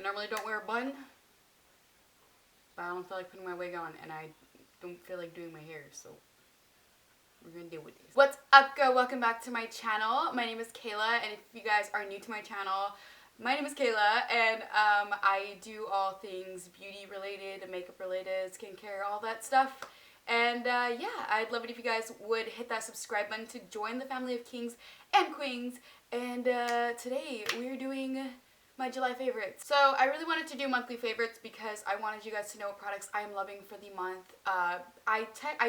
normally don't wear a bun, but I don't feel like putting my wig on, and I don't feel like doing my hair, so we're gonna deal with this. What's up, girl? Welcome back to my channel. My name is Kayla, and if you guys are new to my channel, my name is Kayla, and I do all things beauty related, makeup related, skincare, all that stuff. And yeah, I'd love it if you guys would hit that subscribe button to join the family of kings and queens. And today we're doing my July favorites. So I really wanted to do monthly favorites because I wanted you guys to know what products I am loving for the month. I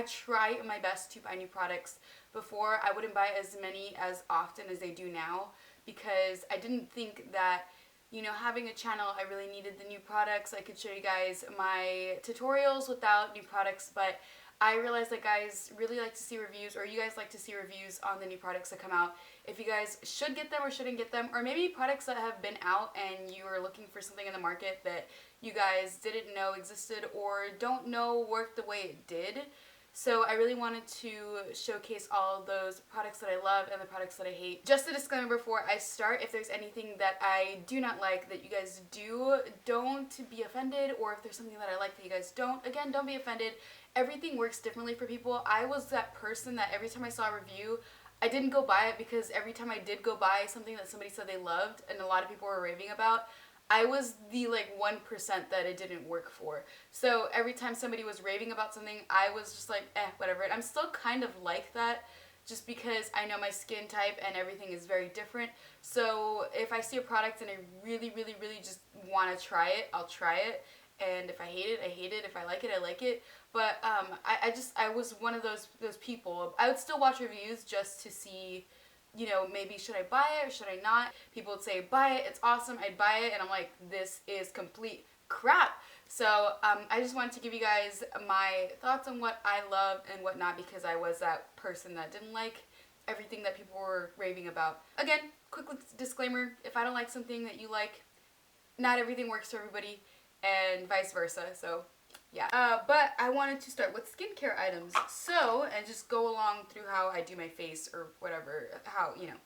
try my best to buy new products. Before, I wouldn't buy as many as often as I do now because I didn't think that, you know, having a channel, I really needed the new products. I could show you guys my tutorials without new products, but I realized that guys really like to see reviews, or you guys like to see reviews on the new products that come out. If you guys should get them or shouldn't get them, or maybe products that have been out and you are looking for something in the market that you guys didn't know existed or don't know worked the way it did. So I really wanted to showcase all of those products that I love and the products that I hate. Just a disclaimer before I start, if there's anything that I do not like that you guys do, don't be offended, or if there's something that I like that you guys don't, again, don't be offended. Everything works differently for people. I was that person that every time I saw a review, I didn't go buy it because every time I did go buy something that somebody said they loved and a lot of people were raving about, I was the like 1% that it didn't work for. So every time somebody was raving about something, I was just like, whatever. And I'm still kind of like that just because I know my skin type and everything is very different. So if I see a product and I really, really, really just want to try it, I'll try it. And if I hate it, I hate it. If I like it, I like it. But I was one of those people. I would still watch reviews just to see, you know, maybe should I buy it or should I not? People would say, buy it, it's awesome, I'd buy it. And I'm like, this is complete crap. So I just wanted to give you guys my thoughts on what I love and what not, because I was that person that didn't like everything that people were raving about. Again, quick disclaimer, if I don't like something that you like, not everything works for everybody, and vice versa. So yeah, but I wanted to start with skincare items. So, and just go along through how I do my face or whatever, how, you know.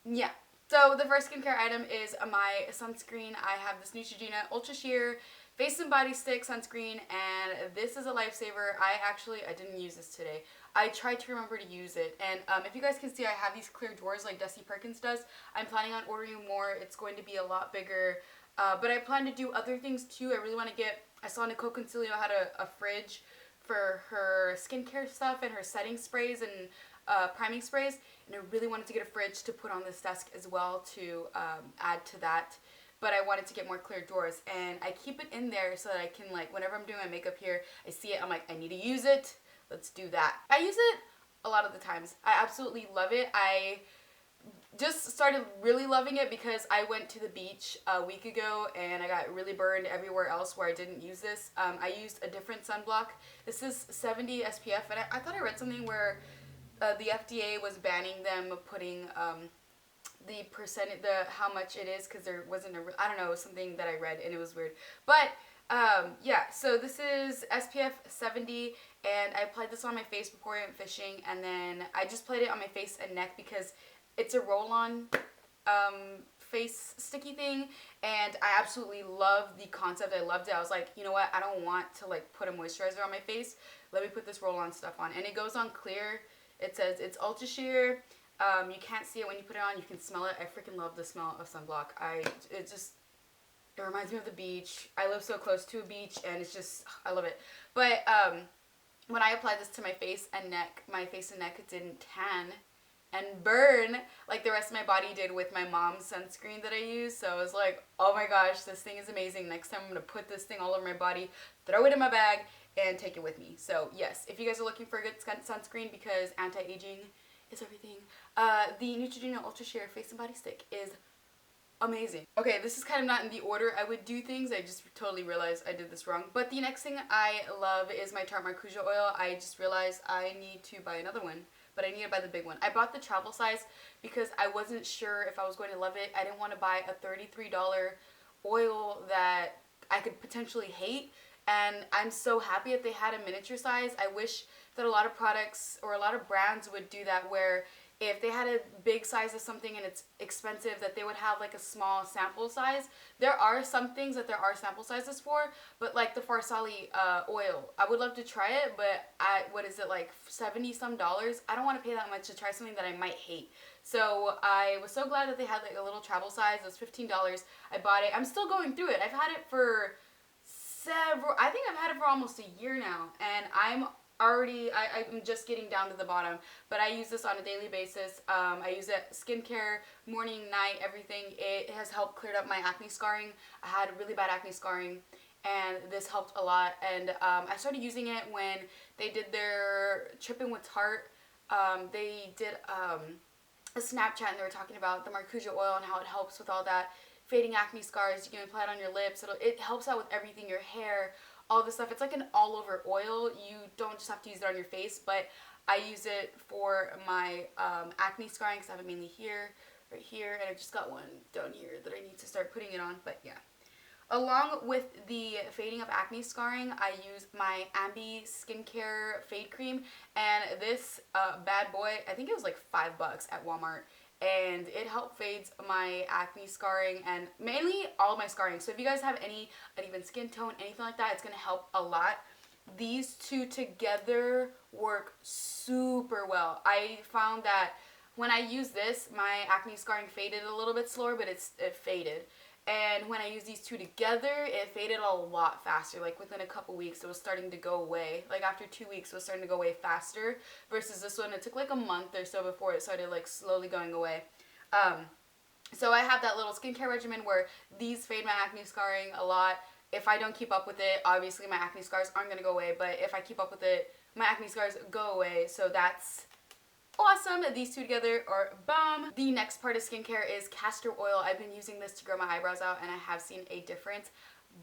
Yeah. So the first skincare item is my sunscreen. I have this Neutrogena Ultra Sheer Face and Body Stick sunscreen, and this is a lifesaver. I didn't use this today. I tried to remember to use it, and if you guys can see, I have these clear drawers like Dusty Perkins does. I'm planning on ordering more. It's going to be a lot bigger, but I plan to do other things too. I really want to get, I saw Nicole Concilio had a fridge for her skincare stuff and her setting sprays and priming sprays, and I really wanted to get a fridge to put on this desk as well to add to that. But I wanted to get more clear drawers, and I keep it in there so that I can, like, whenever I'm doing my makeup here, I see it, I'm like, I need to use it, let's do that. I use it a lot of the times. I absolutely love it. I just started really loving it because I went to the beach a week ago and I got really burned everywhere else where I didn't use this. I used a different sunblock. This is 70 SPF, and I thought I read something where the FDA was banning them putting the percentage, how much it is, because there wasn't I don't know, something that I read and it was weird. But yeah, so this is SPF 70, and I applied this on my face before I went fishing, and then I just applied it on my face and neck because it's a roll-on face sticky thing, and I absolutely love the concept. I loved it. I was like, you know what, I don't want to like put a moisturizer on my face. Let me put this roll-on stuff on, and it goes on clear. It says it's ultra sheer. You can't see it when you put it on. You can smell it. I freaking love the smell of sunblock. It reminds me of the beach. I live so close to a beach, and it's just, I love it. But when I applied this to my face and neck didn't tan and burn like the rest of my body did with my mom's sunscreen that I use. So I was like, oh my gosh, this thing is amazing. Next time I'm going to put this thing all over my body, throw it in my bag, and take it with me. So yes, if you guys are looking for a good sunscreen because anti-aging is everything, the Neutrogena Ultra Sheer Face and Body Stick is amazing. Okay, this is kind of not in the order I would do things. I just totally realized I did this wrong. But the next thing I love is my Tarte maracuja oil. I just realized I need to buy another one, but I need to buy the big one. I bought the travel size because I wasn't sure if I was going to love it. I didn't want to buy a $33 oil that I could potentially hate. And I'm so happy that they had a miniature size. I wish that a lot of products or a lot of brands would do that, where if they had a big size of something and it's expensive, that they would have like a small sample size. There are some things that there are sample sizes for, but like the Farsali oil, I would love to try it, but what is it, like 70 some dollars? I don't want to pay that much to try something that I might hate. So I was so glad that they had like a little travel size. It was $15. I bought it. I'm still going through it. I've had it for I think I've had it for almost a year now, and I'm just getting down to the bottom, but I use this on a daily basis. I use it skincare, morning, night, everything. It has helped clear up my acne scarring. I had really bad acne scarring, and this helped a lot. And I started using it when they did their Tripping with Tarte. They did a Snapchat, and they were talking about the maracuja oil and how it helps with all that fading acne scars. You can apply it on your lips. It helps out with everything, your hair, all this stuff. It's like an all over oil. You don't just have to use it on your face, but I use it for my acne scarring because I have it mainly here, right here, and I just got one down here that I need to start putting it on. But yeah. Along with the fading of acne scarring, I use my AMBI skincare fade cream, and this bad boy, I think it was like $5 at Walmart, and it helped fades my acne scarring and mainly all my scarring. So if you guys have any uneven skin tone, anything like that, it's going to help a lot. These two together work super well. I found that when I use this, my acne scarring faded a little bit slower, but it faded. And when I use these two together, it faded a lot faster. Like within a couple weeks, it was starting to go away. Like after 2 weeks, it was starting to go away faster. Versus this one, it took like a month or so before it started like slowly going away. So I have that little skincare regimen where these fade my acne scarring a lot. If I don't keep up with it, obviously my acne scars aren't going to go away. But if I keep up with it, my acne scars go away. So that's awesome. These two together are bomb. The next part of skincare is castor oil. I've been using this to grow my eyebrows out, and I have seen a difference.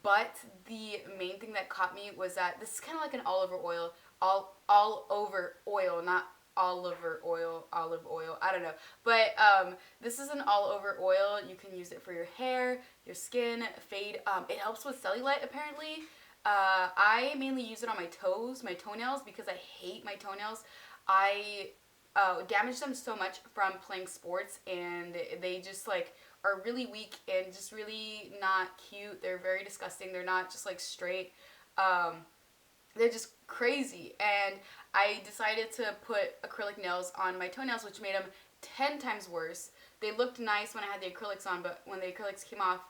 But the main thing that caught me was that this is kind of like an olive oil, all over oil, not olive oil, I don't know. But this is an all over oil. You can use it for your hair, your skin, fade. It helps with cellulite apparently. I mainly use it on my toes, my toenails, because I hate my toenails. I damage them so much from playing sports, and they just like are really weak and just really not cute. They're very disgusting. They're not just like straight. They're just crazy, and I decided to put acrylic nails on my toenails, which made them 10 times worse. They looked nice when I had the acrylics on, but when the acrylics came off,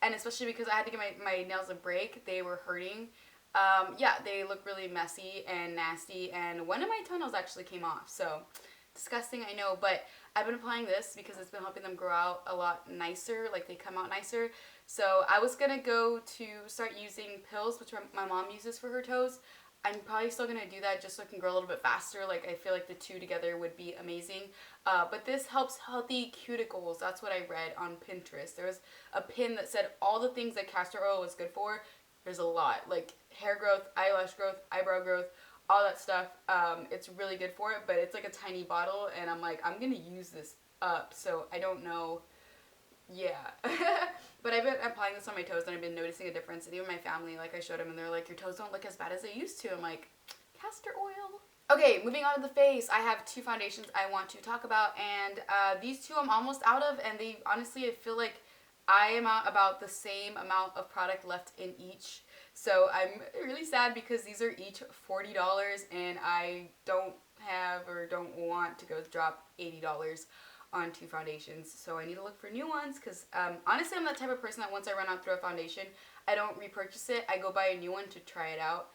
and especially because I had to give my nails a break, they were hurting. Yeah, they look really messy and nasty, and one of my toenails actually came off, so disgusting, I know, but I've been applying this because it's been helping them grow out a lot nicer, like they come out nicer. So I was gonna go to start using pills, which my mom uses for her toes. I'm probably still gonna do that just so it can grow a little bit faster. Like I feel like the two together would be amazing. But this helps healthy cuticles. That's what I read on Pinterest. There was a pin that said all the things that castor oil was good for. There's a lot, like hair growth, eyelash growth, eyebrow growth, all that stuff. It's really good for it, but it's like a tiny bottle, and I'm like, I'm gonna use this up, so I don't know. Yeah. But I've been applying this on my toes, and I've been noticing a difference. And even my family, like I showed them, and they're like, your toes don't look as bad as they used to. I'm like, castor oil. Okay, moving on to the face. I have two foundations I want to talk about, and these two I'm almost out of, and they honestly, I feel like I am out about the same amount of product left in each. So I'm really sad because these are each $40, and I don't have or don't want to go drop $80 on two foundations. So I need to look for new ones because honestly I'm that type of person that once I run out through a foundation, I don't repurchase it. I go buy a new one to try it out.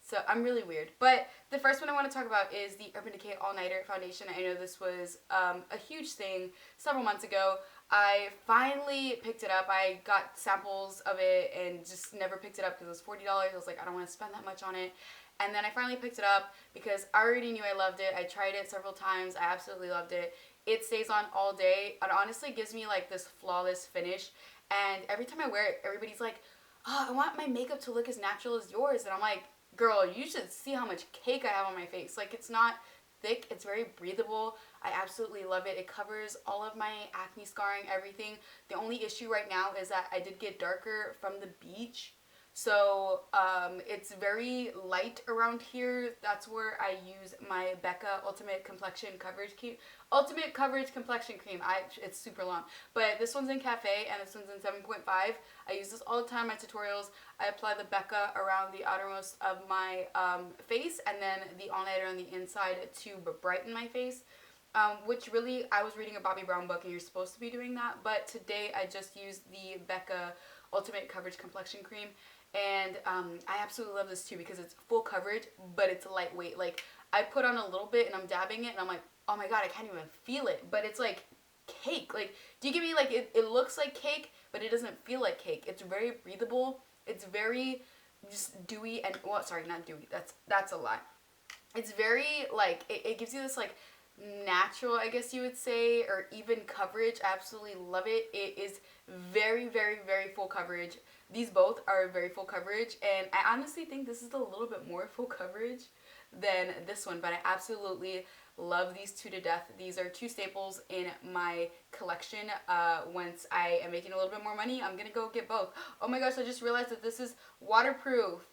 So I'm really weird. But the first one I want to talk about is the Urbandecay All Nighter foundation. I know this was a huge thing several months ago. I finally picked it up. I got samples of it and just never picked it up because it was $40. I was like, I don't want to spend that much on it. And then I finally picked it up because I already knew I loved it. I tried it several times. I absolutely loved it. It stays on all day. It honestly gives me like this flawless finish. And every time I wear it, everybody's like, oh, I want my makeup to look as natural as yours. And I'm like, girl, you should see how much cake I have on my face. Like, it's not thick. It's very breathable. I absolutely love it. It covers all of my acne scarring, everything. The only issue right now is that I did get darker from the beach. So it's very light around here. That's where I use my Becca Ultimate Complexion Coverage Cream. Ultimate Coverage Complexion Cream. It's super long. But this one's in Cafe and this one's in 7.5. I use this all the time in my tutorials. I apply the Becca around the outermost of my face and then the All Nighter on the inside to brighten my face. Which really, I was reading a Bobbi Brown book and you're supposed to be doing that. But today I just used the Becca Ultimate Coverage Complexion Cream. And I absolutely love this too because it's full coverage, but it's lightweight. Like, I put on a little bit and I'm dabbing it and I'm like, oh my god, I can't even feel it. But it's like cake. Like, do you get me? Like, it looks like cake, but it doesn't feel like cake. It's very breathable. It's very just dewy and, well, sorry, not dewy. That's a lie. It's very, like, it gives you this, like, natural, I guess you would say, or even coverage. I absolutely love it. It is very, very, very full coverage. These both are very full coverage, and I honestly think this is a little bit more full coverage than this one, but I absolutely love these two to death. These are two staples in my collection. Once I am making a little bit more money, I'm gonna go get both. Oh my gosh, I just realized that this is waterproof.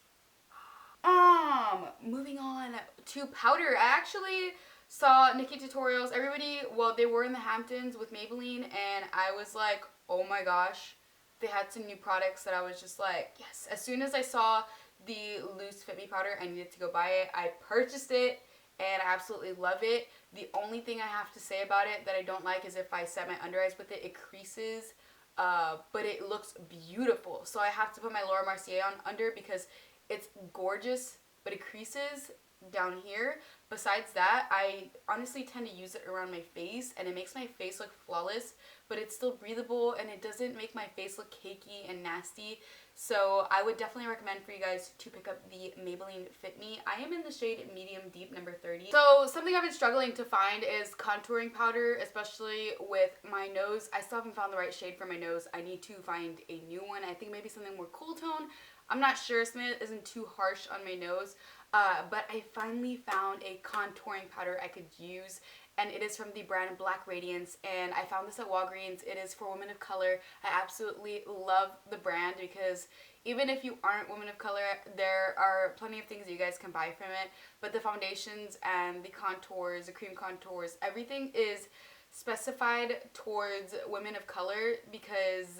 Moving on to powder. I actually saw Nikki tutorials. Everybody, well, they were in the Hamptons with Maybelline, and I was like, oh my gosh, they had some new products that I was just like, yes. As soon as I saw the Loose Fit Me powder, I needed to go buy it. I purchased it, and I absolutely love it. The only thing I have to say about it that I don't like is if I set my under eyes with it, it creases, but it looks beautiful. So I have to put my Laura Mercier on under because it's gorgeous, but it creases down here. Besides that, I honestly tend to use it around my face, and it makes my face look flawless, but it's still breathable, and it doesn't make my face look cakey and nasty. So I would definitely recommend for you guys to pick up the Maybelline Fit Me. I am in the shade Medium Deep number 30. So something I've been struggling to find is contouring powder, especially with my nose. I still haven't found the right shade for my nose. I need to find a new one. I think maybe something more cool tone. I'm not sure, something that isn't too harsh on my nose. But I finally found a contouring powder I could use, and it is from the brand Black Radiance, and I found this at Walgreens. It is for women of color. I absolutely love the brand because even if you aren't women of color, there are plenty of things you guys can buy from it, but the foundations and the contours, the cream contours, everything is specified towards women of color because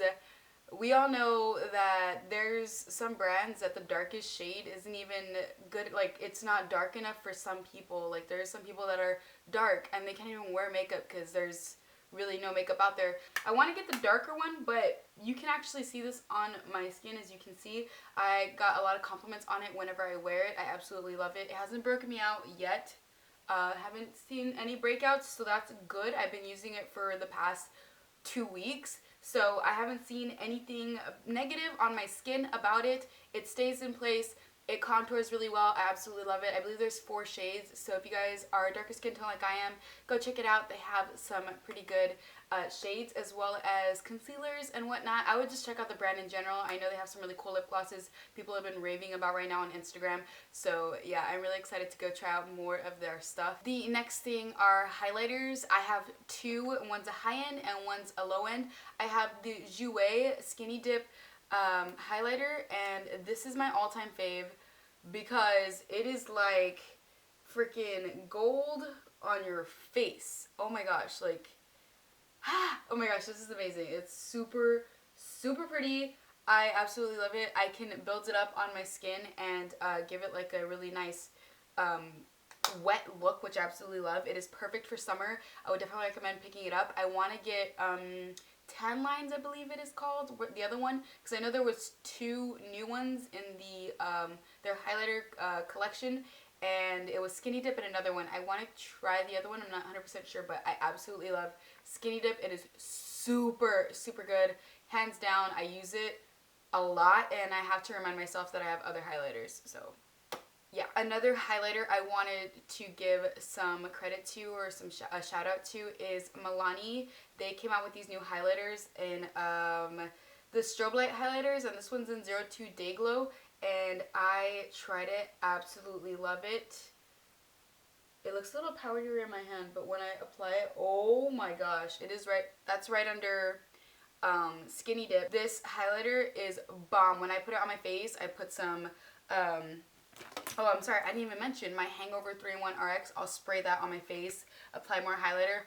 we all know that there's some brands that the darkest shade isn't even good. Like, it's not dark enough for some people. Like, there's some people that are dark and they can't even wear makeup because there's really no makeup out there. I want to get the darker one, but you can actually see this on my skin. As you can see, I got a lot of compliments on it whenever I wear it. I absolutely love it. It hasn't broken me out yet. Haven't seen any breakouts, so that's good. I've been using it for the past 2 weeks. So I haven't seen anything negative on my skin about it. It stays in place. It contours really well. I absolutely love it. I believe there's 4 shades. So if you guys are a darker skin tone like I am, go check it out. They have some pretty good shades as well as concealers and whatnot. I would just check out the brand in general. I know they have some really cool lip glosses people have been raving about right now on Instagram. So yeah, I'm really excited to go try out more of their stuff. The next thing are highlighters. I have 2. One's a high end and one's a low end. I have the Jouer Skinny Dip highlighter, and this is my all-time fave because it is like freaking gold on your face. Oh my gosh, like, oh my gosh, this is amazing. It's super, super pretty. I absolutely love it. I can build it up on my skin and give it like a really nice wet look, which I absolutely love. It is perfect for summer. I would definitely recommend picking it up. I want to get Tan Lines, I believe it is called, the other one, because I know there was 2 new ones in the their highlighter collection, and it was Skinny Dip and another one. I want to try the other one. I'm not 100% sure, but I absolutely love Skinny Dip. It is super, super good. Hands down, I use it a lot, and I have to remind myself that I have other highlighters, so yeah. Another highlighter I wanted to give some credit to, or some a shout out to, is Milani. They came out with these new highlighters in the Strobelight highlighters, and this one's in 02 Dayglow, and I tried it. Absolutely love it. It looks a little powdery in my hand, but when I apply it, oh my gosh, it is right. That's right under Skinny Dip. This highlighter is bomb. When I put it on my face, I put some, oh, I'm sorry, I didn't even mention my Hangover 3-in-1 RX. I'll spray that on my face, apply more highlighter.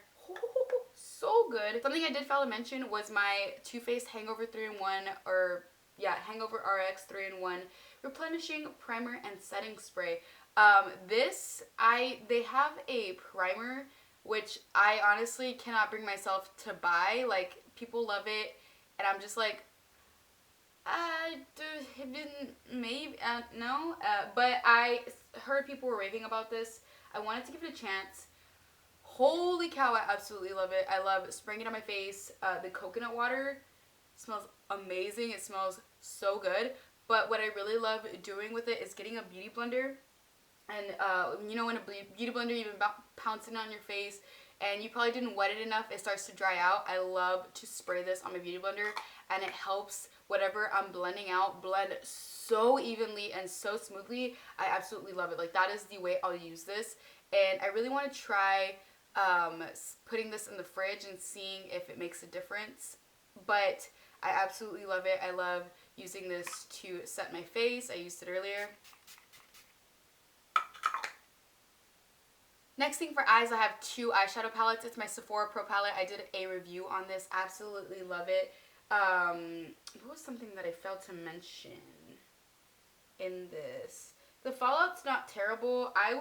So good. Something I did fail to mention was my Too Faced Hangover 3-in-1, or yeah, Hangover RX 3-in-1 replenishing primer and setting spray. They have a primer which I honestly cannot bring myself to buy. Like, people love it, and I'm just like, no. But I heard people were raving about this. I wanted to give it a chance. Holy cow, I absolutely love it. I love spraying it on my face. The coconut water smells amazing. It smells so good. But what I really love doing with it is getting a beauty blender. And, you know, when a beauty blender, you've been pouncing on your face and you probably didn't wet it enough, it starts to dry out. I love to spray this on my beauty blender, and it helps whatever I'm blending out blend so evenly and so smoothly. I absolutely love it. Like, that is the way I'll use this. And I really want to try putting this in the fridge and seeing if it makes a difference. But I absolutely love it. I love using this to set my face. I used it earlier. Next thing for eyes, I have two eyeshadow palettes. It's my Sephora Pro palette. I did a review on this. Absolutely love it. What was something that I failed to mention in this? The fallout's not terrible. I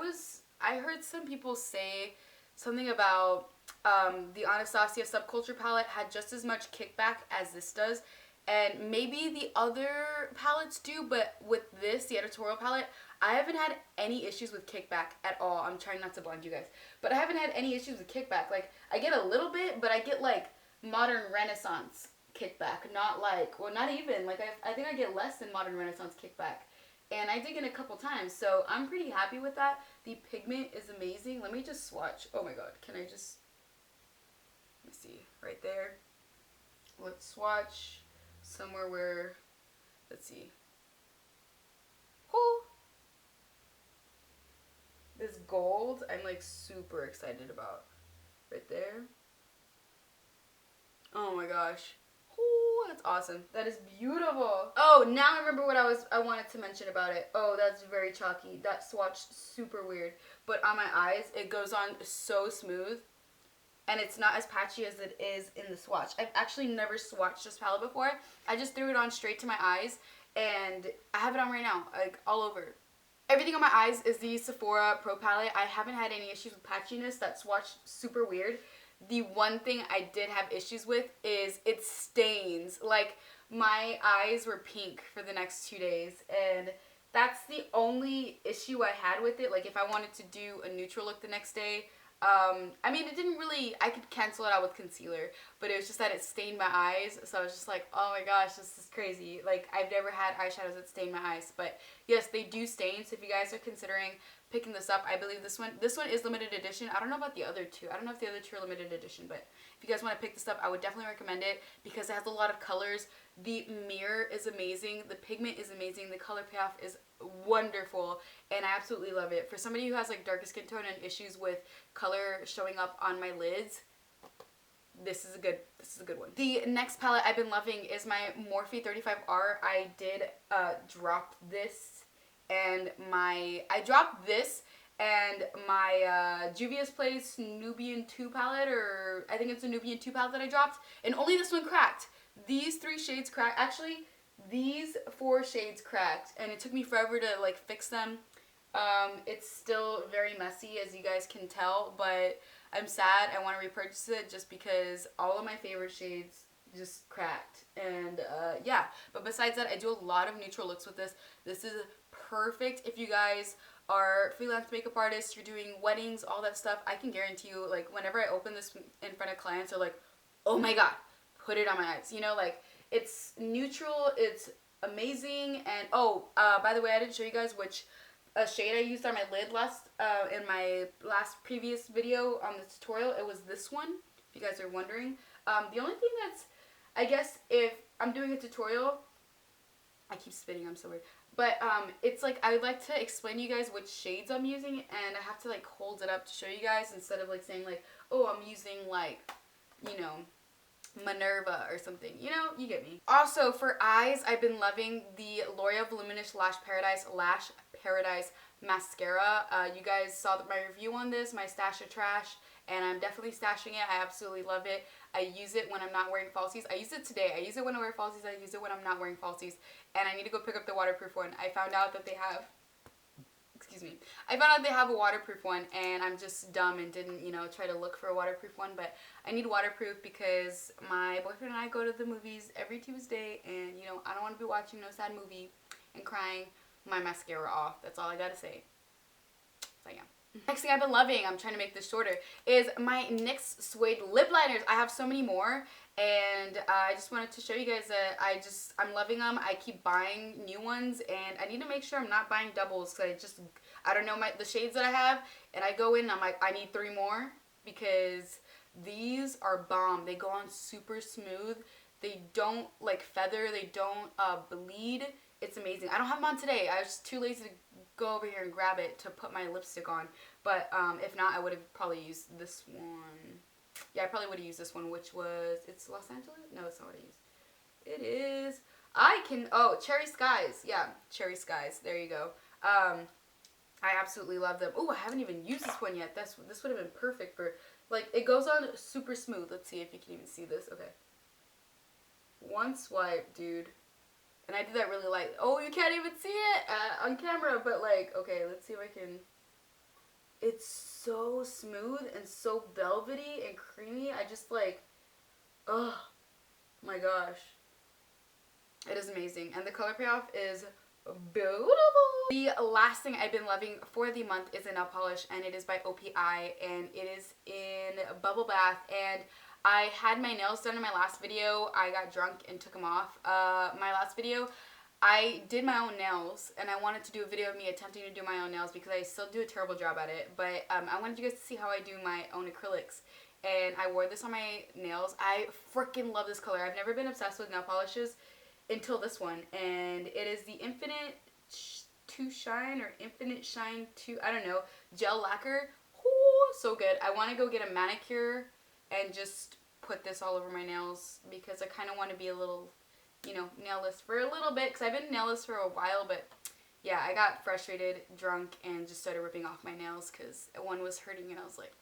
heard some people say something about the Anastasia Subculture palette had just as much kickback as this does. And maybe the other palettes do, but with this, the Editorial palette, I haven't had any issues with kickback at all. I'm trying not to blind you guys. But I haven't had any issues with kickback. Like, I get a little bit, but I get, like, modern Renaissance kickback. Not, like, well, not even. Like, I think I get less than modern Renaissance kickback. And I dig in a couple times, so I'm pretty happy with that. The pigment is amazing. Let me just swatch. Oh, my God. Can I just... Let me see. Right there. Let's swatch somewhere where... Let's see. Oh! This gold, I'm like super excited about. Right there. Oh my gosh. Oh, that's awesome. That is beautiful. Oh, now I remember what I wanted to mention about it. Oh, that's very chalky. That swatched super weird. But on my eyes, it goes on so smooth. And it's not as patchy as it is in the swatch. I've actually never swatched this palette before. I just threw it on straight to my eyes. And I have it on right now. Like, all over. Everything on my eyes is the Sephora Pro palette. I haven't had any issues with patchiness. That swatched super weird. The one thing I did have issues with is it stains. Like, my eyes were pink for the next 2 days. And that's the only issue I had with it. Like, if I wanted to do a neutral look the next day, I mean, it didn't really, I could cancel it out with concealer, but it was just that it stained my eyes, so I was just like, oh my gosh, this is crazy. Like, I've never had eyeshadows that stain my eyes, but yes, they do stain, so if you guys are considering picking this up, I believe this one is limited edition. I don't know about the other two. I don't know if the other two are limited edition, but if you guys want to pick this up, I would definitely recommend it because it has a lot of colors. The mirror is amazing. The pigment is amazing. The color payoff is wonderful, and I absolutely love it. For somebody who has like darker skin tone and issues with color showing up on my lids, this is a good one. The next palette I've been loving is my Morphe 35R. I did drop this and my Juvia's Place Nubian 2 palette, or I think it's a Nubian 2 palette that I dropped, and only this one cracked. These 3 shades cracked. Actually, these 4 shades cracked, and it took me forever to like fix them. It's still very messy, as you guys can tell, but I'm sad. I want to repurchase it just because all of my favorite shades just cracked. And yeah, but besides that, I do a lot of neutral looks with this. This is perfect if you guys are freelance makeup artists, you're doing weddings, all that stuff. I can guarantee you, like, whenever I open this in front of clients, they're like, oh my god, put it on my eyes. You know, like, it's neutral, it's amazing. And oh, by the way, I didn't show you guys which shade I used on my lid in my last previous video on the tutorial. It was this one, if you guys are wondering. The only thing that's, I guess, if I'm doing a tutorial, I keep spitting, I'm so weird. But it's like, I would like to explain to you guys which shades I'm using, and I have to like hold it up to show you guys instead of like saying like, oh, I'm using like, you know, Minerva or something. You know, you get me. Also, for eyes, I've been loving the L'Oreal Voluminous Lash Paradise Mascara. You guys saw my review on this, my stash of trash, and I'm definitely stashing it. I absolutely love it. I use it when I'm not wearing falsies. I use it today. I use it when I wear falsies. I use it when I'm not wearing falsies. And I need to go pick up the waterproof one. I found out that they have... Excuse me. I found out they have a waterproof one, and I'm just dumb and didn't, you know, try to look for a waterproof one. But I need waterproof because my boyfriend and I go to the movies every Tuesday, and, you know, I don't want to be watching no sad movie and crying my mascara off. That's all I gotta say. So, yeah. Next thing I've been loving, I'm trying to make this shorter, is my NYX Suede lip liners. I have so many more, and I just wanted to show you guys that I'm loving them. I keep buying new ones, and I need to make sure I'm not buying doubles, because I don't know the shades that I have, and I go in and I'm like, I need 3 more, because these are bomb. They go on super smooth. They don't like feather. They don't bleed. It's amazing. I don't have them on today. I was just too lazy to go over here and grab it to put my lipstick on. But if not, I would have probably used this one. Yeah, I probably would have used this one, which was, it's Los Angeles? No, it's not what I used. It is, oh, Cherry Skies. Yeah, Cherry Skies. There you go. I absolutely love them. Oh, I haven't even used this one yet. This would have been perfect for, like, it goes on super smooth. Let's see if you can even see this. Okay. One swipe, dude. And I did that really light. Oh, you can't even see it on camera, but like, okay, let's see if I can. It's so smooth and so velvety and creamy. I just like, oh my gosh. It is amazing. And the color payoff is beautiful. The last thing I've been loving for the month is a nail polish, and it is by OPI, and it is in Bubble Bath. And I had my nails done in my last video. I got drunk and took them off. My last video, I did my own nails, and I wanted to do a video of me attempting to do my own nails because I still do a terrible job at it. But I wanted you guys to see how I do my own acrylics. And I wore this on my nails. I freaking love this color. I've never been obsessed with nail polishes until this one. And it is the Infinite to Shine or Infinite Shine to, I don't know, gel lacquer. Ooh, so good. I want to go get a manicure and just put this all over my nails because I kind of want to be a little, you know, nailless for a little bit because I've been nailless for a while. But yeah, I got frustrated, drunk, and just started ripping off my nails because one was hurting, and I was like,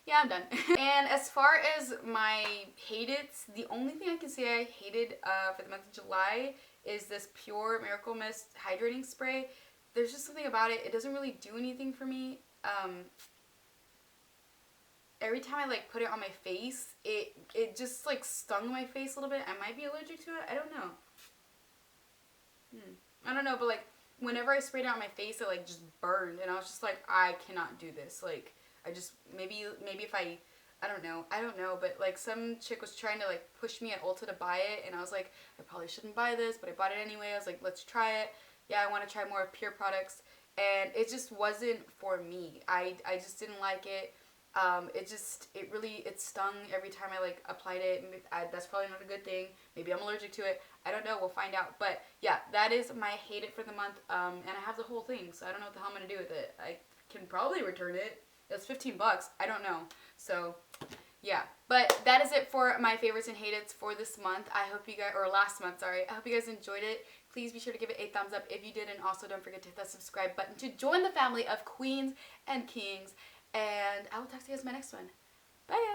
yeah, I'm done. And as far as my hate-its, the only thing I can say I hated for the month of July is this Pure Miracle Mist Hydrating Spray. There's just something about it. It doesn't really do anything for me. Every time I like put it on my face, it just like stung my face a little bit. I might be allergic to it. I don't know. I don't know, but like whenever I sprayed it on my face, it like just burned, and I was just like, I cannot do this. Like I just maybe if I don't know, but like some chick was trying to like push me at Ulta to buy it, and I was like, I probably shouldn't buy this, but I bought it anyway. I was like, let's try it. Yeah, I want to try more Pure products, and it just wasn't for me. I just didn't like it. It stung every time I like applied it. That's probably not a good thing. Maybe I'm allergic to it. I don't know. We'll find out. But yeah, that is my hate it for the month. And I have the whole thing, so I don't know what the hell I'm gonna do with it. I can probably return it. It's $15. I don't know. So yeah, but that is it for my favorites and hate-its for this month. I hope you guys, or last month, sorry. I hope you guys enjoyed it. Please be sure to give it a thumbs up if you did, and also don't forget to hit that subscribe button to join the family of queens and kings. And I will talk to you guys in my next one. Bye, guys.